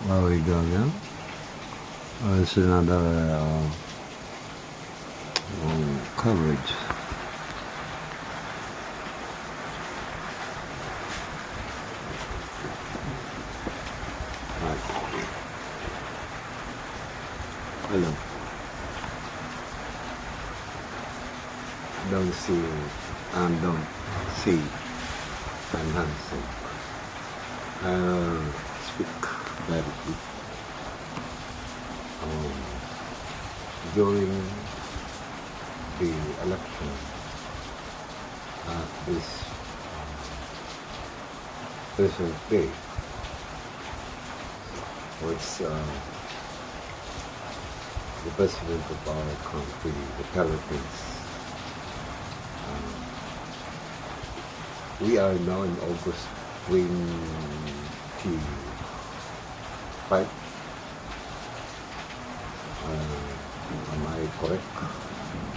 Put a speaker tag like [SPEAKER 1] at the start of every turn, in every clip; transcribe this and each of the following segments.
[SPEAKER 1] What we do again? It's another coverage. Right. Hello. Don't see and don't see and handsome. I'll speak directly. During the election at this present day, which the president of our country, the Philippines, we are now in August 25. Am I correct?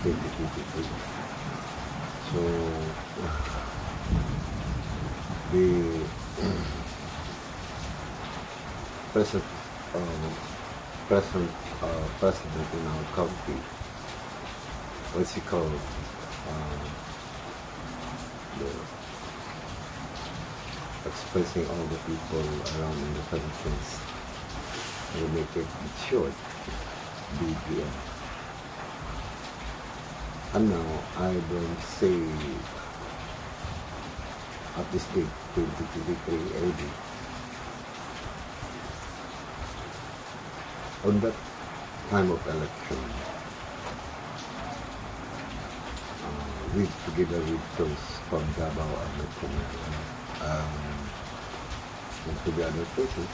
[SPEAKER 1] 2023. So the present president in our country, what's he called? Expressing all the people around in the Philippines. We make it short, BBM. And now I don't say at this date, 2023 AD, on that time of election, together with those from Davao and Metro Manila, and to the other places,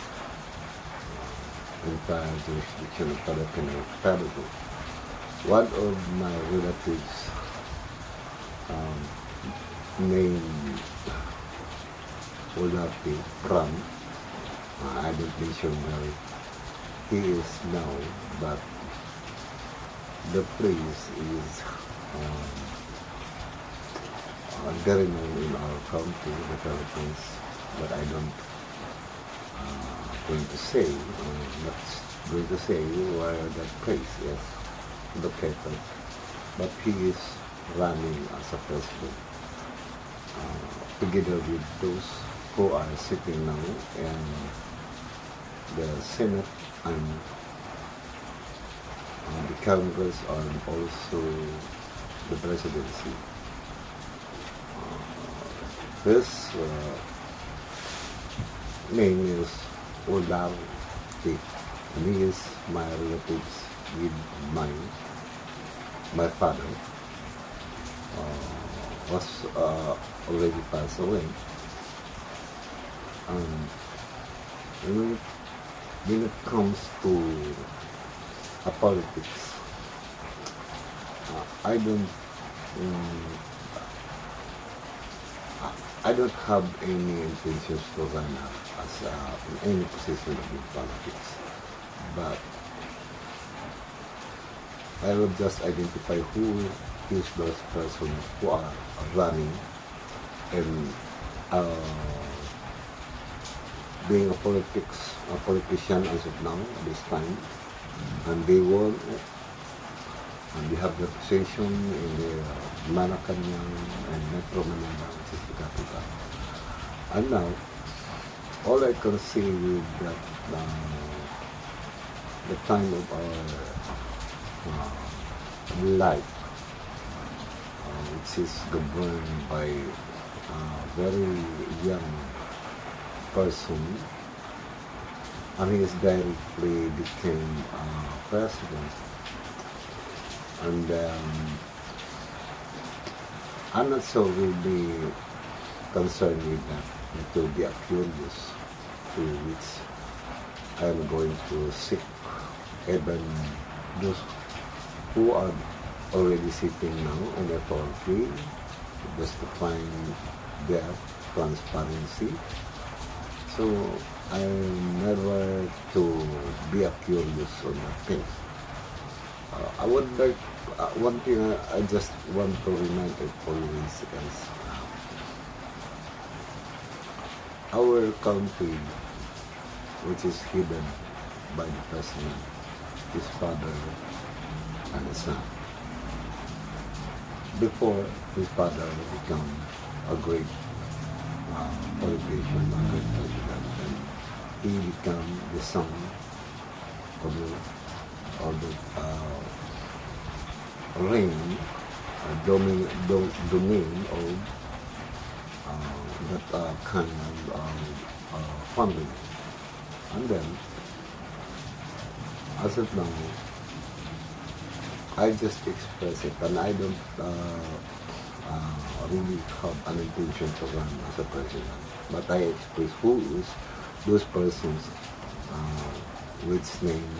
[SPEAKER 1] entire jurisdiction of Filipino Republic. One of my relatives named Olapi from, I don't mention where he is now, but the place is very known in our country, the Philippines, but I don't going to say, not going to say where that place is located, but he is running as a president, together with those who are sitting now in the Senate and the Congress and also the presidency. This name is Olapi, and he is my relatives with my father. Was already passed away. When it comes to politics, I don't have any intentions to run as in any position in politics, but I will just identify who is those persons who are running and being a politician as of now, this time, and they won, and they have representation in the Malacanang and Metro Manila, which is the capital. And now, all I can say with that, the time of our life, which is governed by a very young person, and he is directly became president. And I'm not so really concerned with that. It will be a curious to which I am going to seek even those who are already sitting now in the country, just to find their transparency. So I'm never to be a curious on that thing. I would like, one thing I just want to remind always is our country which is hidden by the president, his father, and his son. Before his father became a great politician, a great president, and he became the son of the reign, domain of that kind of family. And then, as of now, I just express it, and I don't really have an intention to run as a president. But I express who is those persons, which name,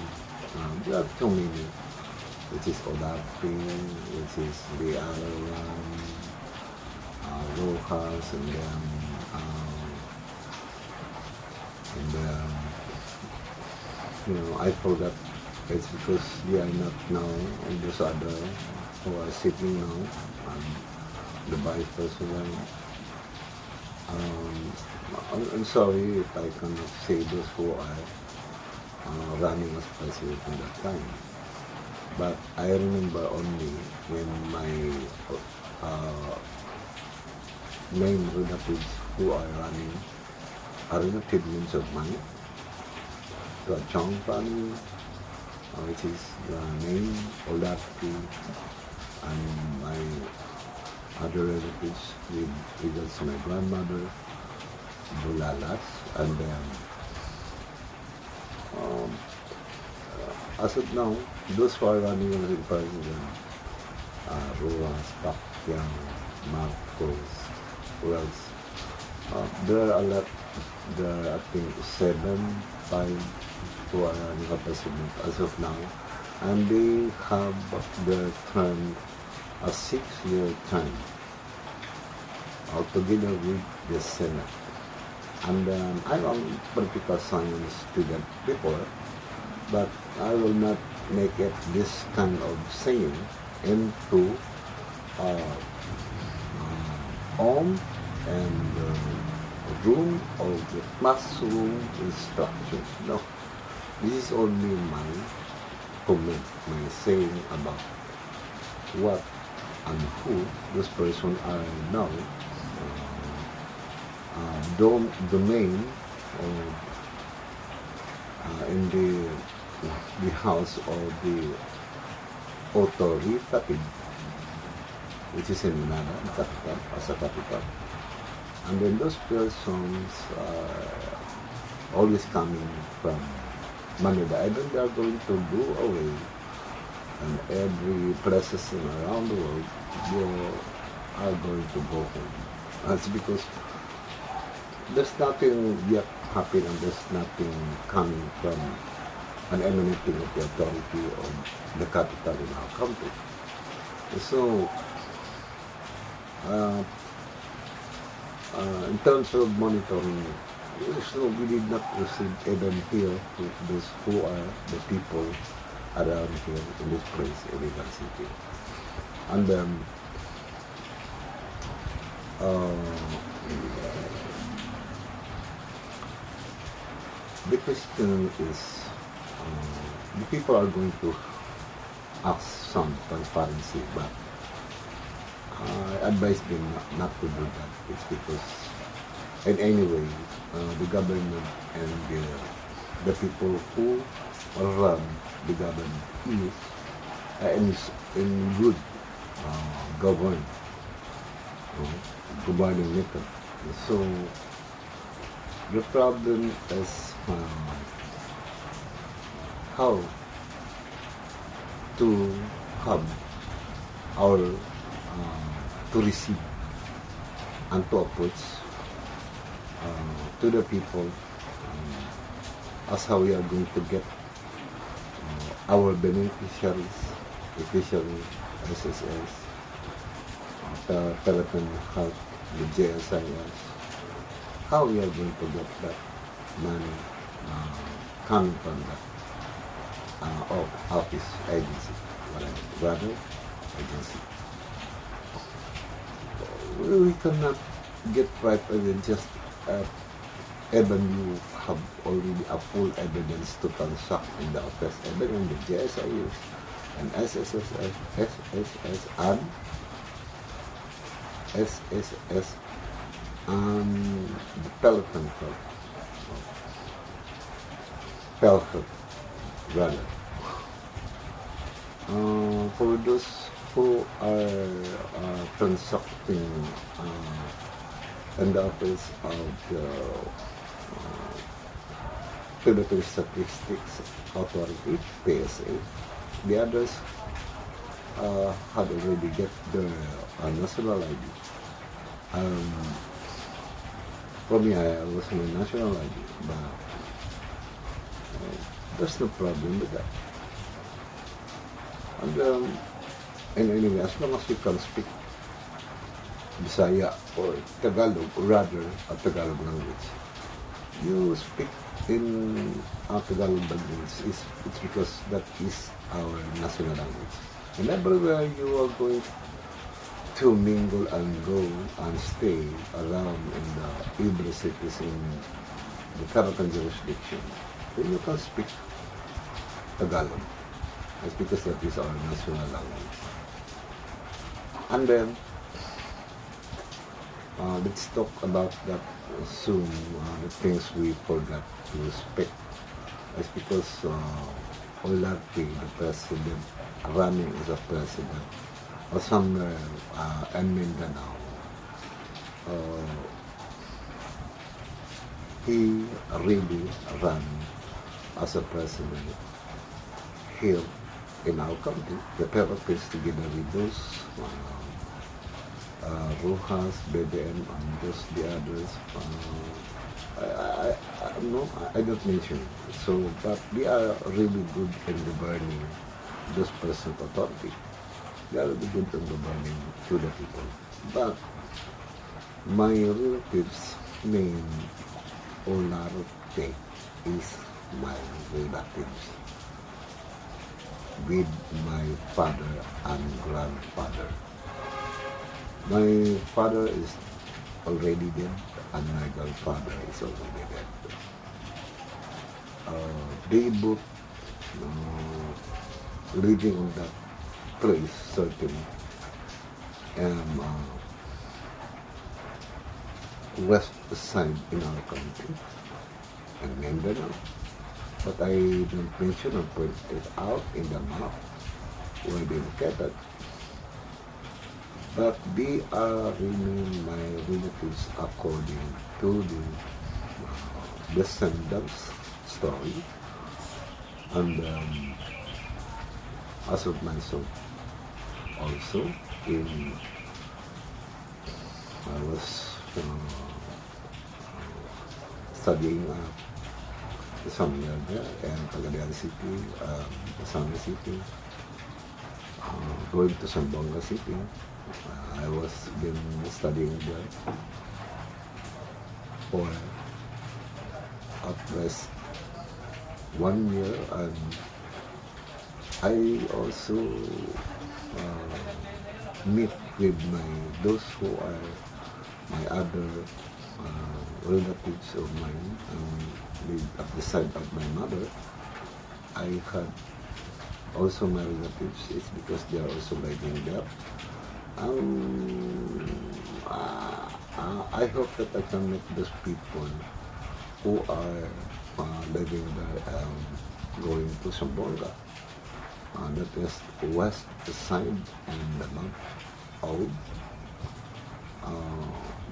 [SPEAKER 1] there are too many, which is Odapi, which is the other one, Rojas, and then, I forgot. It's because they are not now, and those other who are sitting now, the vice president. I'm sorry if I cannot say those who are running as president at that time. But I remember only when my main relatives who are running are relative names of mine. The Chong family, which is the name Olapti, and my other relatives with regards to my grandmother, Bulalas, and then as of now, those who are running as president, Rojas, CAPT.can, Marcos, who else? There are a lot. There are, I think, 5 who are running for president as of now, and they have their term, a 6-year term, together with the Senate. And I'm a political science student before, but I will not make it this kind of saying into home and room of the classroom instructions. No, this is only my comment, my saying about what and who this person are now domain in the house of the authoritative, which is in Manila, capital, as a capital. And then those persons are always coming from Manila. And then they are going to do away, and every places around the world, they are going to go home. That's because there's nothing yet happening, and there's nothing coming from an emanating of the authority of the capital in our country. So, in terms of monitoring, so we did not receive even here with those who are the people around here in this place, Illegal City. And the question is, the people are going to ask some transparency, but I advise them not to do that. It's because, in any way, the government and the people who run the government is in good governing method. So the problem is how to have our to receive and to approach to the people as how we are going to get our beneficiaries, especially SSS, the Philippine Health, the JSIS, how we are going to get that money coming from that office, agency, whatever, agency. We cannot get right away just even you have already a full evidence to transact in the office, even in the GSIS and SSSS, SSS, and SSS, and the Pelican Club. Pelford, rather. For those who are transacting in the office of the Philippine Statistics Authority, PSA, the others had already get their national ID. For me, I was on a national ID, but there's no problem with that. And anyway, as long as you can speak Bisaya or Tagalog, or rather a Tagalog language, you speak in Tagalog language, it's because that is our national language. And everywhere you are going to mingle and go and stay around in the Ibre cities in the Philippine jurisdiction, then you can speak Tagalog. It's because that is our national language. And then, let's talk about that soon, the things we forgot to speak. It's because Olarte, the president, running as a president, or somewhere in Mindanao, he really ran as a president here in our country. The Philippines, together with those Rojas, BBM, and the others, I don't mention it. So, but they are really good in governing this present authority. They are really good in governing to the people. But my relatives name Olarte is my relatives with my father and grandfather. My father is already dead and my grandfather is already dead. They both living on that place, certainly, and west side in our country, and Mindanao. But I don't mention or point it out in the map where they located. But they are really my relatives according to the descendants story. And as of myself, also, I was studying somewhere there in Cagayan City, Pasanga City, going to Zamboanga City. I was been studying there for at least 1 year, and I also meet with those who are my other relatives of mine, and at the side of my mother. I had also my relatives. It's because they are also living there. I hope that I can meet those people who are living there and going to Zamboanga. That is west side and the north of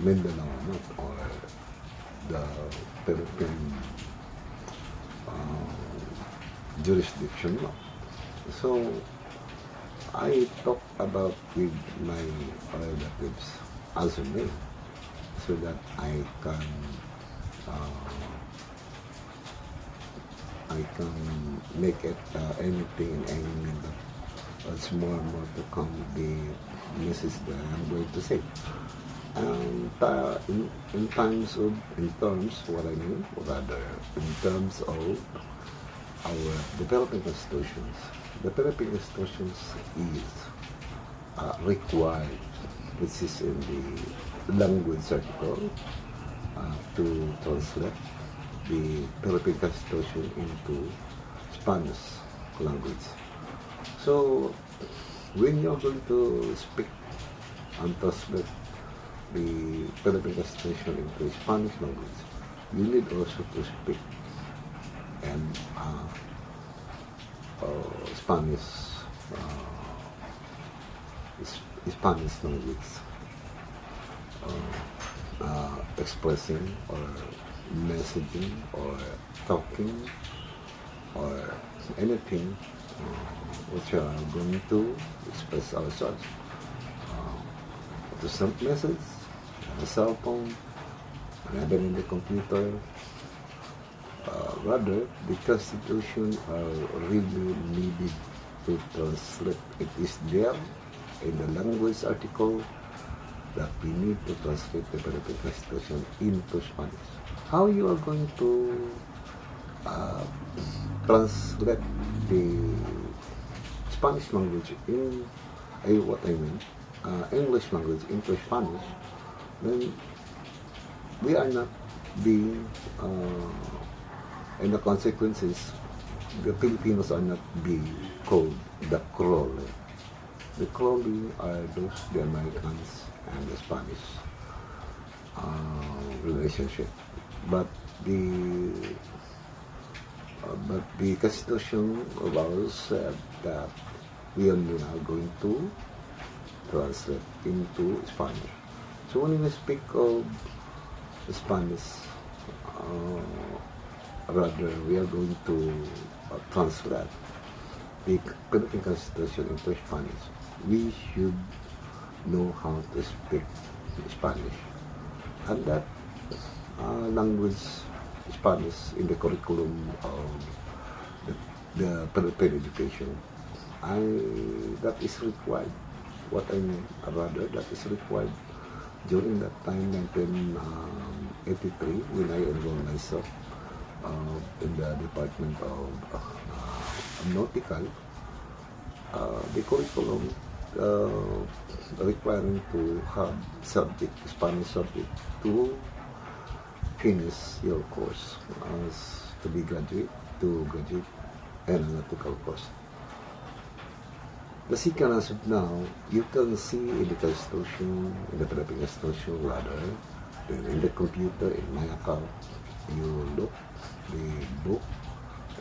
[SPEAKER 1] Mindanao, or the Philippine jurisdiction. So I talk about with my relatives as a name, so that I can make it anything, any minute. It's more and more to come the message that I'm going to say. And in terms, what I mean, or rather, in terms of our developing constitutions, the Philippine constitutions is required, which is in the language article, to translate the Philippine Constitution into Spanish language. So when you're going to speak and translate the Philippine Constitution into Spanish language, you need also to speak and Spanish Spanish language, expressing or messaging or talking or anything which are going to express ourselves. To send message on a cell phone, and even in the computer. Rather, the Constitution are really needed to translate. It is there in the language article that we need to translate the Philippine Constitution into Spanish. How you are going to translate the Spanish language in English language into Spanish, then we are not being and the consequences, the Filipinos are not being called the Crole. The Crole are those, the Americans and the Spanish relationship. But the Constitution of ours said that we are now going to translate into Spanish. So when we speak of Spanish, rather we are going to translate the Philippine Constitution into Spanish. We should know how to speak Spanish, and that language, Spanish, in the curriculum of the Philippine education, that is required. What I mean, rather, that is required during that time, 1983, when I enrolled myself in the Department of Nautical. The curriculum requiring to have Spanish subject to finish your course to graduate aeronautical course. The second, as of now, you can see in the Constitution, in the Philippine Constitution rather, in the computer, in my account, you look, the book,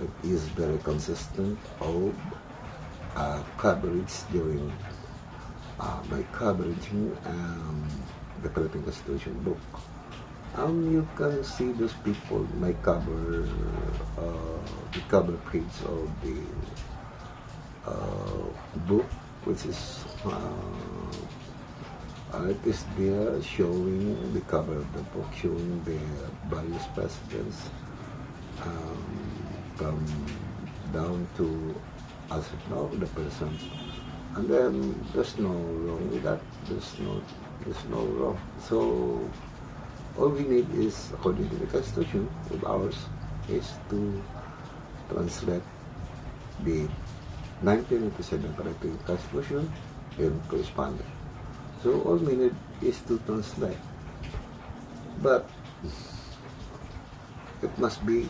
[SPEAKER 1] it is very consistent of coverage during my coverage the Philippine Constitution book. You can see those people may cover the cover page of the book, which is it is there showing the cover of the book, showing the various presidents from down to as of now the person, and then there's no wrong with that. There's no wrong. So all we need is, according to the Constitution of ours, is to translate the 1987 Philippine Constitution into Spanish. So all we need is to translate. But it must be,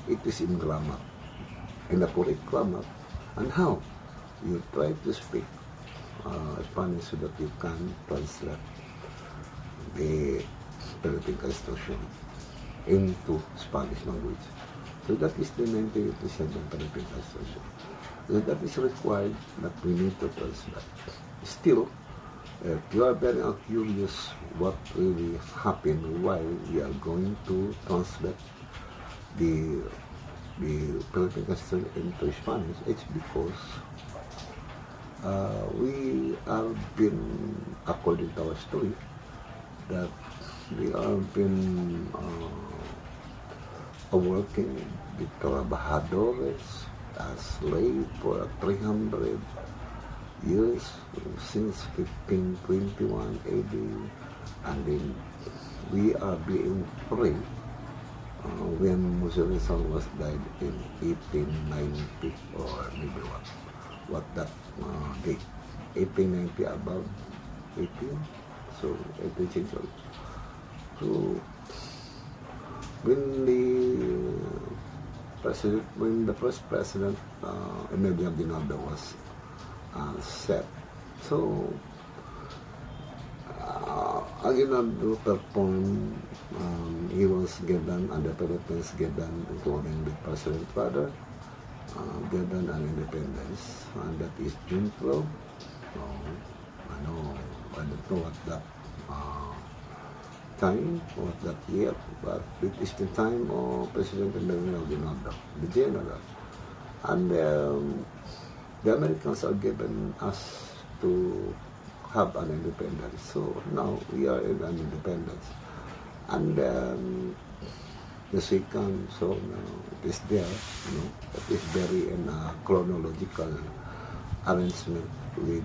[SPEAKER 1] it is in grammar, in the correct grammar, and how you try to speak Spanish so that you can translate the Philippine Constitution into Spanish language. So that is the 1987 Philippine Constitution. So that is required that we need to translate. Still, if you are very curious what really happened while we are going to translate the Philippine Constitution into Spanish, it's because we have been, according to our story, that we have been working with trabajadores as slave for 300 years, since 1521 AD, and then we are being free when Mussolini was died in 1890, or maybe what that date, 1890, about 18, so 18th century. So when when the first president, Emilio Aguinaldo, was set. So Aguinaldo performed. He was given, and the Philippines given, including the president father, given an independence, and that is June 12. So, I don't know what that time, what that year, but it is the time of President Emilio Aguinaldo, the general. And the Americans are given us to have an independence. So now we are in an independence. And the second, so now it is there, it is very in a chronological arrangement with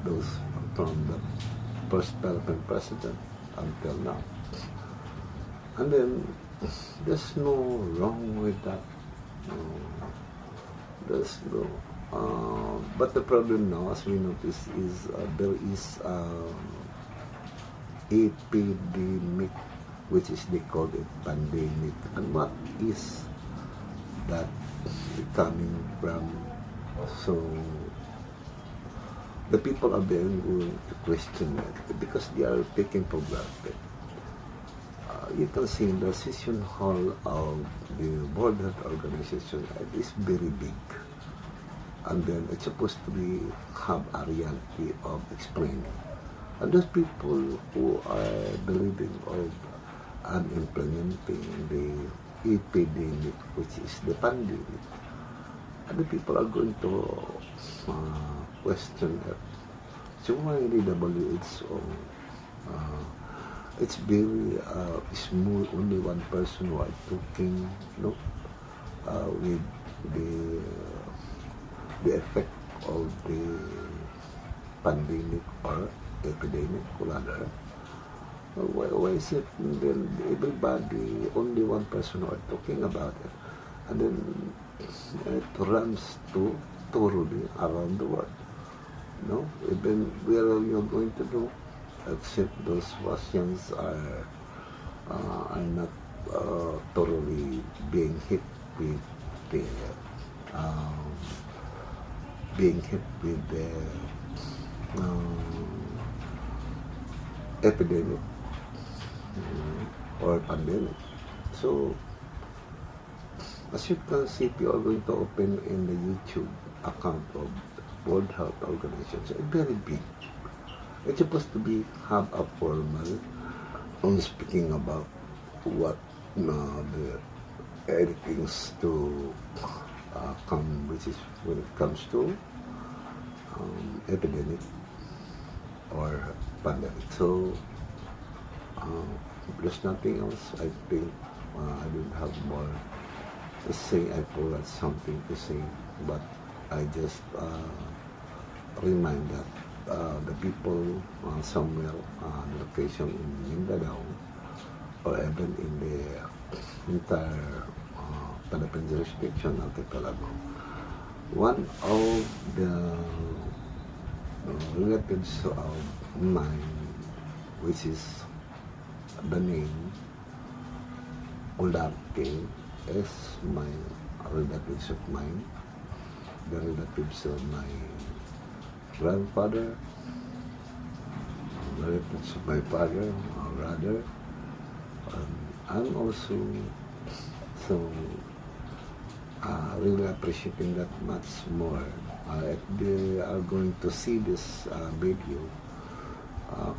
[SPEAKER 1] those from the first Philippine president until now. And then there's no wrong with that. There's no. But the problem now, as we notice, is there is epidemic, which is they call it pandemic. And what is that coming from? So the people are then going to question it because they are taking for granted. You can see the session hall of the World Health Organization is very big, and then it's supposed to be have a reality of explaining. And those people who are believing of and implementing the epidemic, which is the pandemic, and the people are going to question it. So why the WHO? It's very small, only one person who are talking, with the effect of the pandemic or epidemic, rather. Why is it then everybody, only one person who are talking about it, and then it runs to thoroughly around the world? Even where are you going to do? Except those Russians are not thoroughly being hit with the epidemic or pandemic. So as you can see, if you are going to open in the YouTube account of World Health Organization, it's very big. It's supposed to be have a formal on speaking about what the things to come, which is when it comes to epidemic or pandemic. So there's nothing else. I think I don't have more to say. I forgot something to say, but I just remind that the people somewhere the location in Mindanao or even in the entire Philippine jurisdiction archipelago, one of the relatives of mine, which is the name Olarte, is my relatives of mine, the relatives of my grandfather, relatives of my father, or brother. I'm also really appreciating that much more. If they are going to see this video,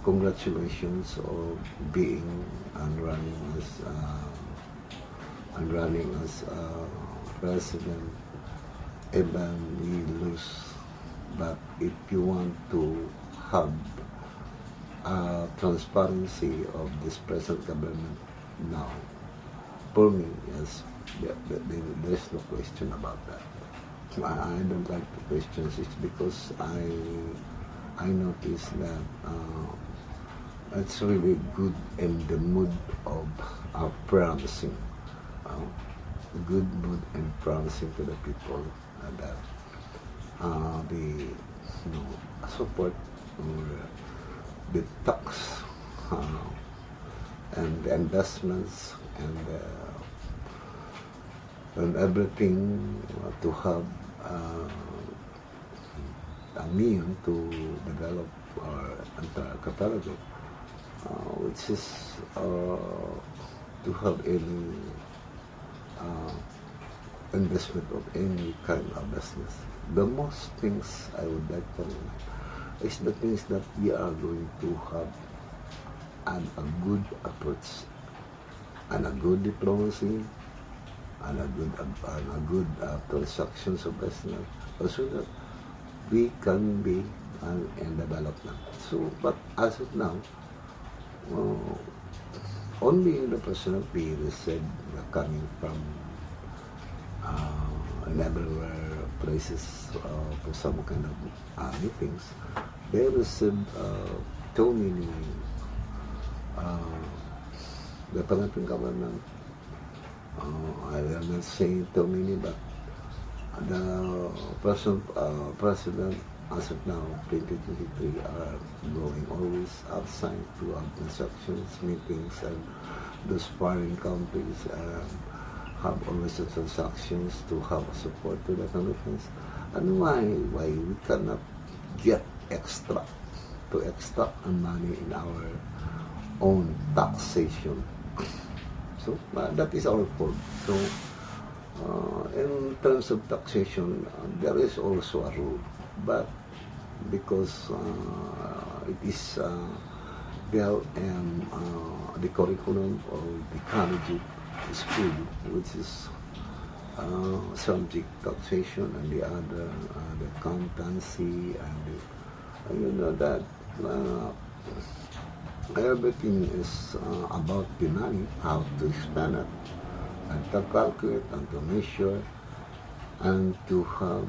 [SPEAKER 1] congratulations of being and running as president. Even we lose. But if you want to have transparency of this present government now, for me, yes, there's no question about that. I don't like the questions. It's because I notice that it's really good in the mood of promising, good mood and promising to the people that the support or the talks and the investments and everything to have a mean to develop our entire archipelago, which is to have any investment of any kind of business. The most things I would like to know is the things that we are going to have a good approach and a good diplomacy and a good transactions of business, so that we can be in development. So, but as of now, only the President we received coming from and everywhere places for some kind of meetings. They received too many the Philippine government. I will not say too many, but the president as of now, 2023, are going always outside to have transactions, meetings, and those foreign countries have always the transactions to have support to the Philippines. And why we cannot get extra to extract money in our own taxation? So that is our fault. So in terms of taxation, there is also a rule, but because it is built in the curriculum of the college school, which is subject taxation, and the other the accountancy, and you know that everything is about the money, how to spend it, and to calculate, and to measure, and to have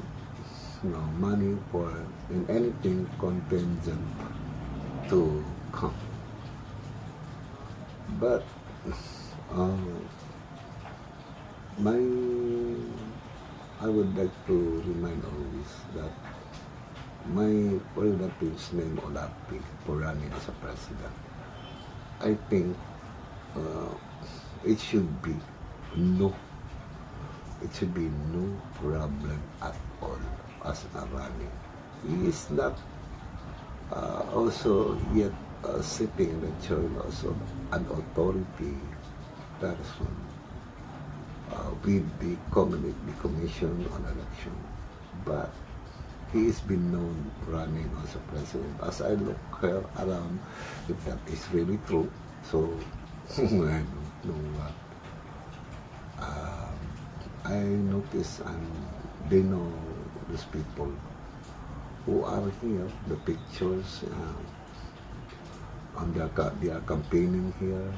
[SPEAKER 1] money for in anything contingent to come. But I would like to remind always that my relative's name Olapi for running as a president. I think it should be no problem at all as a running. He is not also yet sitting in the chair of an authority person with the Commission on Election, but he has been known running as a president. As I look here around, if that is really true, so I don't know what. I notice, and they know these people who are here, the pictures, and they are campaigning here.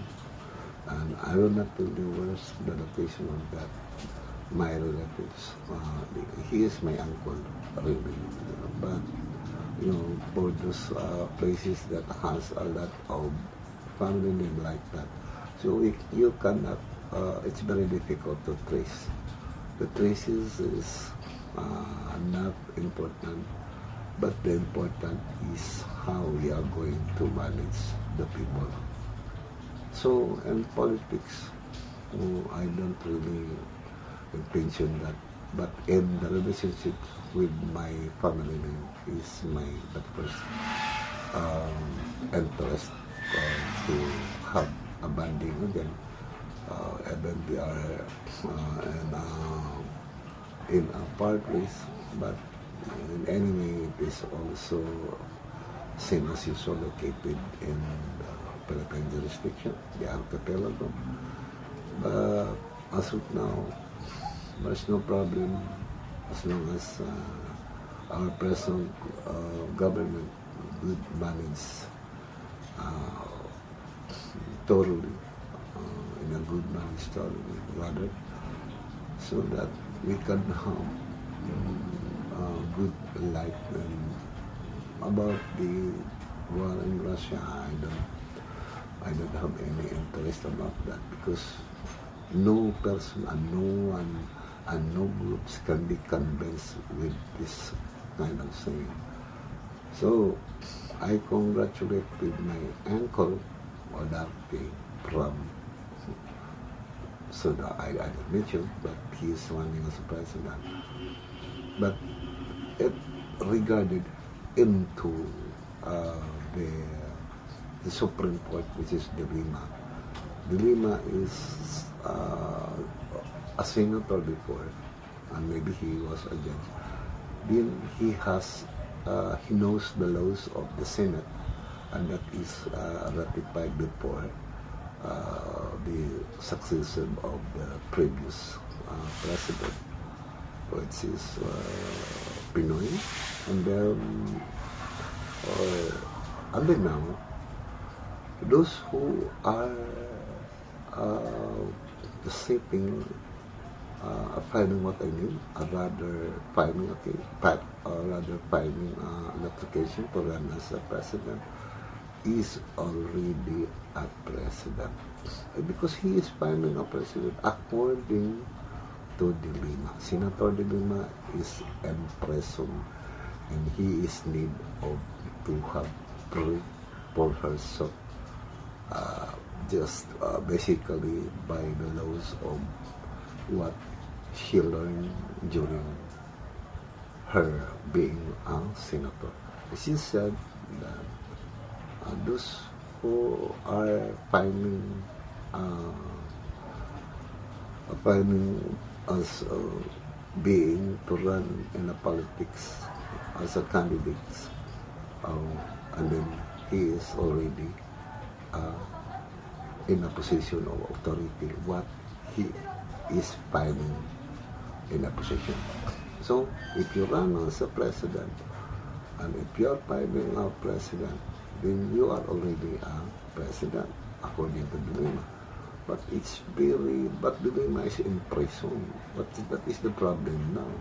[SPEAKER 1] And I will not tell you where's the location of that. My relatives, he is my uncle, really. But for those places that has a lot of family name like that, so you cannot. It's very difficult to trace. The traces is not important, but the important is how we are going to manage the people. So in politics, I don't really mention that, but in the relationship with my family is the first interest to have a bonding again. And then we are in a part place, but in any way it is also same as usual located in the Philippine jurisdiction, the archipelago. But as of now, there's no problem as long as our present government would manage thoroughly, in a good manner, thoroughly, rather, so that we can have good life. And about the war in Russia, I don't have any interest about that, because no person and no one and no groups can be convinced with this kind of saying. So I congratulate with my uncle Odarte from so that I don't mention, but he is running as a president. But it regarded into uh, the the Supreme Court, which is the Lima. The Lima is a senator before, and maybe he was a judge. Then he knows the laws of the Senate, and that is ratified before the succession of the previous president, which is Pinoy, and then now those who are sitting filing what I mean, rather filing an application to run as a president is already a president, because he is filing a president according to De Lima. Senator De Lima is imprisoned and he is need of to have proof for herself, just basically by the laws of what she learned during her being a senator. She said that those who are filing as being to run in the politics as a candidate, and then he is already in a position of authority, what he is filing in a position. So if you run as a president, and if you are filing a president, then you are already a president according to the Lima. But the Lima is in prison. But that is the problem now.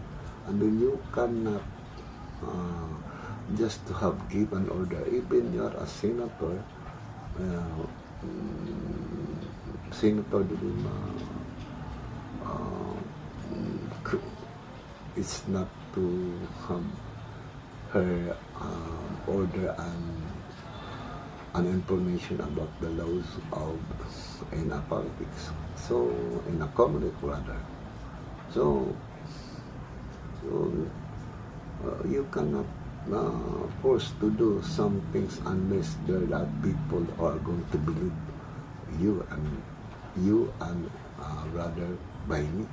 [SPEAKER 1] And then you cannot just to have given order. Even you are a senator, Senator De Lima, it's not to have her order and information about the laws of in a politics, so in a community rather. So you cannot force to do some things unless there are people who are going to believe you and rather by me.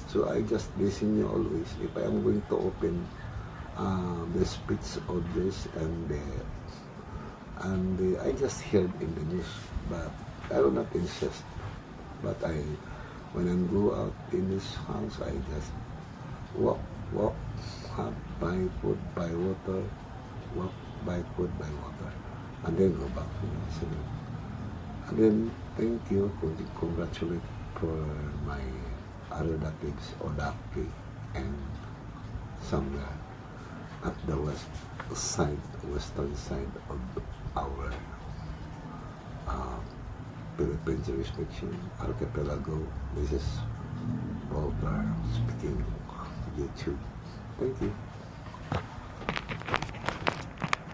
[SPEAKER 1] So I just listen you always. If I am going to open the speech of this and I just heard in the news, but I will not insist. But when I go out in this house, I just walk, have buy food, buy water, walk, buy food, buy water, and then go back to the city. And then thank you, congratulate for my relatives Odaki and somewhere at the western side of our Philippine jurisdiction, archipelago. This is Walter speaking YouTube. Thank you.